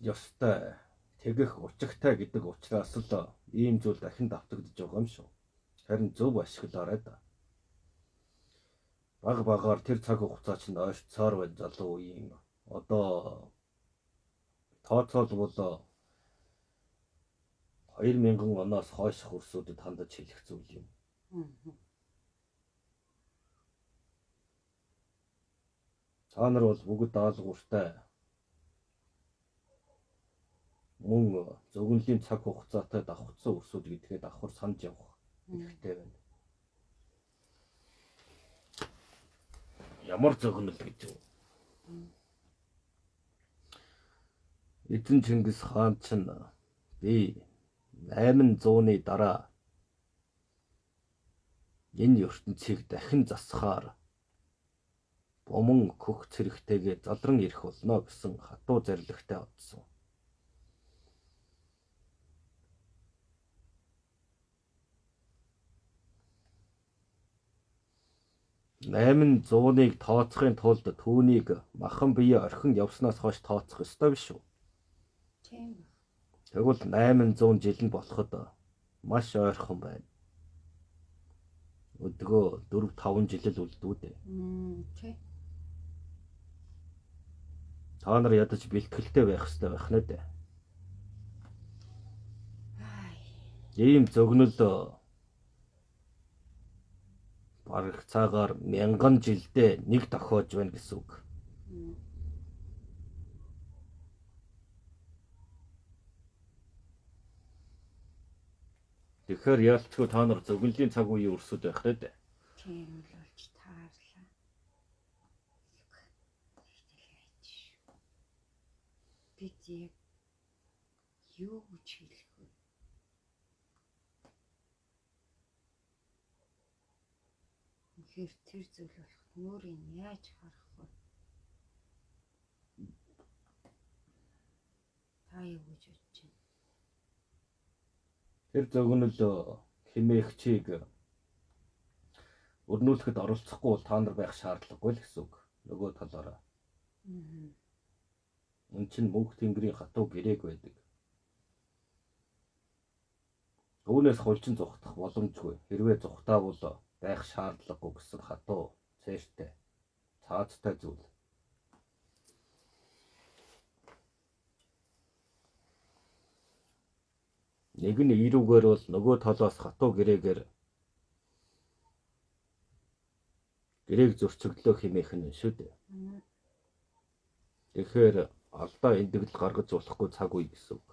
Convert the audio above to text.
ёстой тэгэх учигтай гэдэг учраас л ийм зүйл дахин давтагдж байгаа юм шүү. Харин зөв ашиглаарай да. Баг багаар тэр цаг хугацаа чинь ойрцоор байна залуу үеийн. Одоо тооцоолбол 2000 оноос хойших өрсүүдэд хандаж хэлэх зүйл юм. Та нар бол бүгд даалгавартай мөн зөвгөнлийн цаг хугацаатай давхцсан өрсүүд гэдгээ давхар санаж явах хэрэгтэй байна. Ямар зөвгөнөл гэж юу? Эзэн Чингис хаан чинь би 800-ны дараа энэ ертөнцийг дахин засахаар бомон хөх цэрэгтэйгээ задран ирэх болно гэсэн хатуу зарилгатай одсон. Найман 100-ыг тооцохын тулд түүнийг махан бие орхин явснаас хойш тооцох ёстой биш үү? Тийм. Тэгвэл 800 жил нь болоход маш ойрхон байна. Өдгөө 4-5 жил л үлдүү дээ. Тийм. Та нар ядаж бэлтгэлтэй байх ёстой байх нэ дээ. Ийм зөгнөл бараг цагаар 1000 жилдээ нэг тохиож байна гэсэн үг. Тэгэхээр яалтчгүй та нар зөгнөлийн цаг үеийн өрсөд байх нэ дээ. Тийм л болж таарлаа. Бид яг юу гэж хэлэх вэ? Тэгэхээр тэр зүйл болох нүүрийг яаж харах вэ? Та юу гэж бодож байна? Тэр зөгнөл хэмээгчийг өрнүүлэхэд оролцохгүй бол та нар байх шаардлагагүй л гэсэн үг. Нөгөө талаараа. Үн чинь мөнх тэнгэрийн хатуу гэрээг байдаг. Түүнээс хулчин зүхтах боломжгүй. Хэрвээ зүхтаавал байх шаардлагагүй гэсэн хатуу цээртэй цаазтай зүйл. Нэг нь ирүүгээр бол нөгөө талаас хатуу гэрээг зөрчигдлөө хэмээх нь шүү дээ. Тэгэхээр алдаа эндэгдэл гаргаж болохгүй цаг үе гэсэн үг.